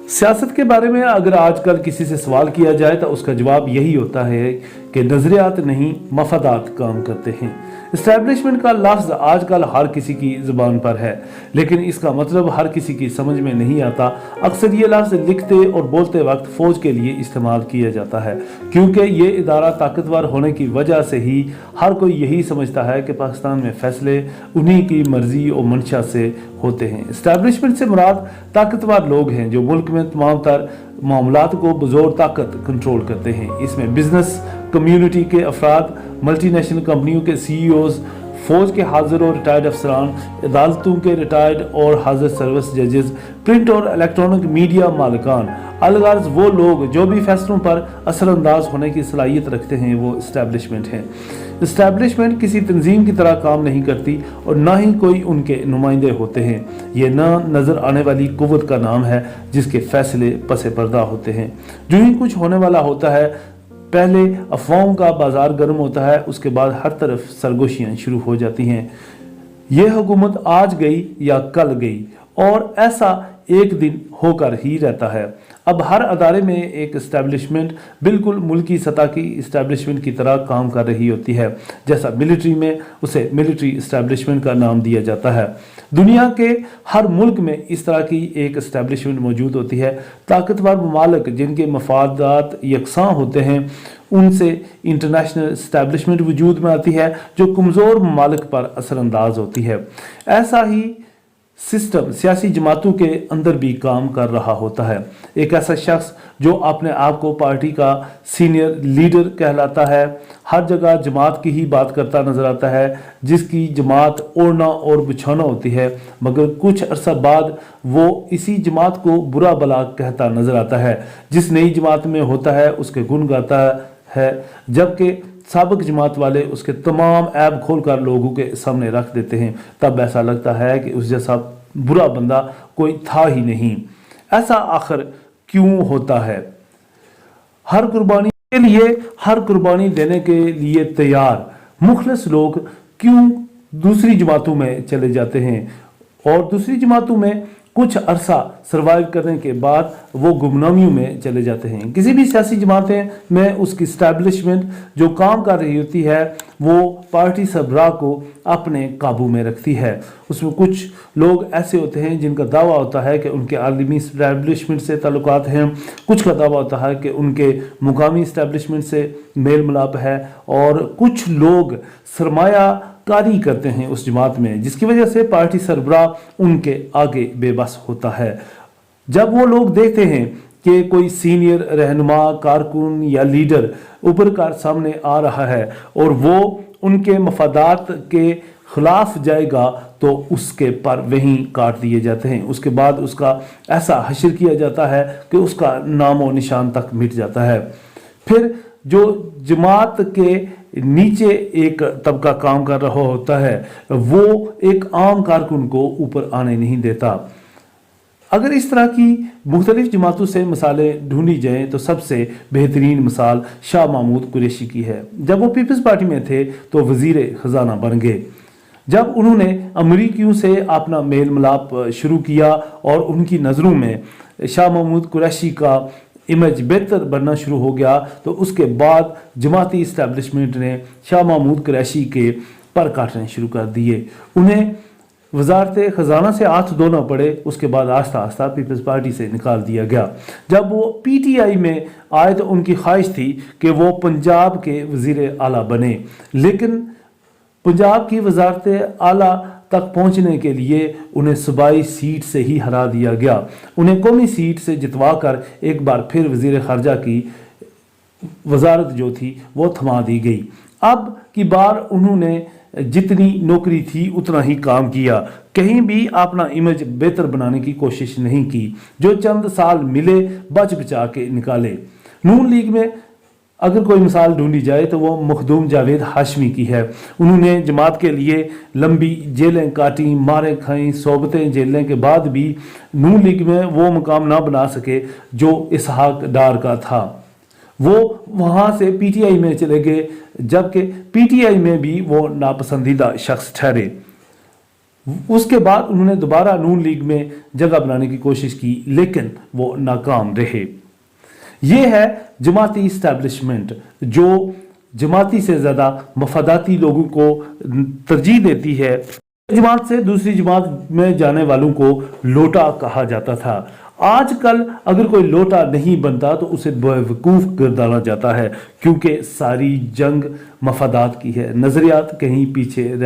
सियासत के बारे में अगर आजकल किसी से सवाल किया जाए तो उसका जवाब यही होता है कि नजरियात नहीं मफादात काम करते हैं। इस्टेब्लिशमेंट का लफ्ज़ आजकल हर किसी की ज़ुबान पर है, लेकिन इसका मतलब हर किसी की समझ में नहीं आता। अक्सर ये लफ्ज़ लिखते और बोलते वक्त फ़ौज के लिए इस्तेमाल किया जाता है, क्योंकि ये इदारा ताकतवर होने की वजह से ही हर कोई यही समझता है कि पाकिस्तान में फ़ैसले उन्हीं की मर्ज़ी और मंशा से होते हैं। इस्टेब्लिशमेंट से मुराद ताकतवर लोग हैं जो मुल्क में तमाम तर मामलात को बज़ोर ताकत कंट्रोल करते हैं। इसमें बिजनेस कम्युनिटी के अफराद, मल्टीनेशनल कंपनियों के सीईओज, फौज के हाजिर और रिटायर्ड अफसरान, अदालतों के रिटायर्ड और हाजिर सर्विस जजेस, प्रिंट और इलेक्ट्रॉनिक मीडिया मालिकान, अलगार्ज वो लोग जो भी फैसलों पर असरअंदाज होने की सलाहियत रखते हैं, वो इस्टेब्लिशमेंट हैं। इस्टेब्लिशमेंट किसी तंजीम की तरह काम नहीं करती और ना ही कोई उनके नुमाइंदे होते हैं। ये ना नज़र आने वाली कुव्वत का नाम है जिसके फैसले पसे पर्दा होते हैं। जो ही कुछ होने वाला होता है, पहले अफवाहों का बाजार गर्म होता है, उसके बाद हर तरफ सरगोशियाँ शुरू हो जाती हैं। यह हुकूमत आज गई या कल गई, और ऐसा एक दिन होकर ही रहता है। अब हर अदारे में एक इस्टेब्लिशमेंट बिल्कुल मुल्की सतह की इस्टेब्लिशमेंट की तरह काम कर रही होती है। जैसा मिलिट्री में उसे मिलिट्री इस्टेब्लिशमेंट का नाम दिया जाता है। दुनिया के हर मुल्क में इस तरह की एक इस्टेब्लिशमेंट मौजूद होती है। ताकतवर ममालिक जिनके मफादात यकसां होते हैं, उनसे इंटरनेशनल इस्टेब्लिशमेंट वजूद में आती है जो कमज़ोर ममालिक पर असरअंदाज होती है। ऐसा ही सिस्टम सियासी जमातों के अंदर भी काम कर रहा होता है। एक ऐसा शख्स जो अपने आप को पार्टी का सीनियर लीडर कहलाता है, हर जगह जमात की ही बात करता नजर आता है, जिसकी जमात ओढ़ना और बिछाना होती है, मगर कुछ अरसा बाद वो इसी जमात को बुरा भला कहता नजर आता है। जिस नई जमात में होता है उसके गुण गाता है, जबकि साबिक जमात वाले उसके तमाम ऐब खोल कर लोगों के सामने रख देते हैं। तब ऐसा लगता है कि उस जैसा बुरा बंदा कोई था ही नहीं। ऐसा आखिर क्यों होता है? हर कुर्बानी के लिए, हर कुर्बानी देने के लिए तैयार मुखलिस लोग क्यों दूसरी जमातों में चले जाते हैं, और दूसरी जमातों में कुछ अरसा सर्वाइव करने के बाद वो गुमनामियों में चले जाते हैं। किसी भी सियासी जमातें में उसकी इस्टेब्लिशमेंट जो काम कर रही होती है वो पार्टी सरबराह को अपने काबू में रखती है। उसमें कुछ लोग ऐसे होते हैं जिनका दावा होता है कि उनके आलमी इस्टेब्लिशमेंट से ताल्लुकात हैं, कुछ का दावा होता है कि उनके मुकामी इस्टेब्लिशमेंट से मेल मिलाप है, और कुछ लोग सरमाया कारी करते हैं उस जमात में, जिसकी वजह से पार्टी सरबराह उनके आगे बेबस होता है। जब वो लोग देखते हैं कि कोई सीनियर रहनुमा, कारकुन या लीडर उभर कर सामने आ रहा है और वो उनके मफादात के खिलाफ जाएगा, तो उसके पर वहीं काट दिए जाते हैं। उसके बाद उसका ऐसा हश्र किया जाता है कि उसका नामो निशान तक मिट जाता है। फिर जो जमात के नीचे एक तबका काम कर रहा होता है, वो एक आम कारकुन को ऊपर आने नहीं देता। अगर इस तरह की मुख्तलिफ जमातों से मिसालें ढूंढी जाएं तो सबसे बेहतरीन मिसाल शाह महमूद कुरैशी की है। जब वो पीपल्स पार्टी में थे तो वजीर खजाना बन गए। जब उन्होंने अमरीकियों से अपना मेल मिलाप शुरू किया और उनकी नज़रों में शाह महमूद कुरैशी का इमेज बेहतर बनना शुरू हो गया, तो उसके बाद जमाती इस्टेब्लिशमेंट ने शाह महमूद कुरैशी के पर काटने शुरू कर दिए। उन्हें वजारत खजाना से हाथ धोना पड़े। उसके बाद आस्ता आस्ता पीपल्स पार्टी से निकाल दिया गया। जब वो पीटीआई में आए तो उनकी ख्वाहिश थी कि वो पंजाब के वजीर आला बने, लेकिन पंजाब की वजारत आला तक पहुंचने के लिए उन्हें सूबाई सीट से ही हरा दिया गया। उन्हें कौमी सीट से जितवा कर एक बार फिर वजीर खारजा की वजारत जो थी वो थमा दी गई। अब की बार उन्होंने जितनी नौकरी थी उतना ही काम किया, कहीं भी अपना इमेज बेहतर बनाने की कोशिश नहीं की। जो चंद साल मिले बच बचा के निकाले। नून लीग में अगर कोई मिसाल ढूंढी जाए तो वो मखदूम जावेद हाशमी की है। उन्होंने जमात के लिए लंबी जेलें काटी, मारें खाई, सोबतें झेलने के बाद भी नून लीग में वो मुकाम ना बना सके जो इसहाक डार का था। वो वहाँ से पीटीआई में चले गए, जबकि पीटीआई में भी वो नापसंदीदा शख्स ठहरे। اس کے بعد انہوں نے دوبارہ نون لیگ میں جگہ بنانے کی کوشش کی لیکن وہ ناکام رہے۔ یہ ہے جماعتی اسٹیبلشمنٹ جو جماعتی سے زیادہ مفاداتی لوگوں کو ترجیح دیتی ہے۔ جماعت سے دوسری جماعت میں جانے والوں کو لوٹا کہا جاتا تھا۔ آج کل اگر کوئی لوٹا نہیں بنتا تو اسے بیوقوف گردانا جاتا ہے کیونکہ ساری جنگ مفادات کی ہے، نظریات کہیں پیچھے رہ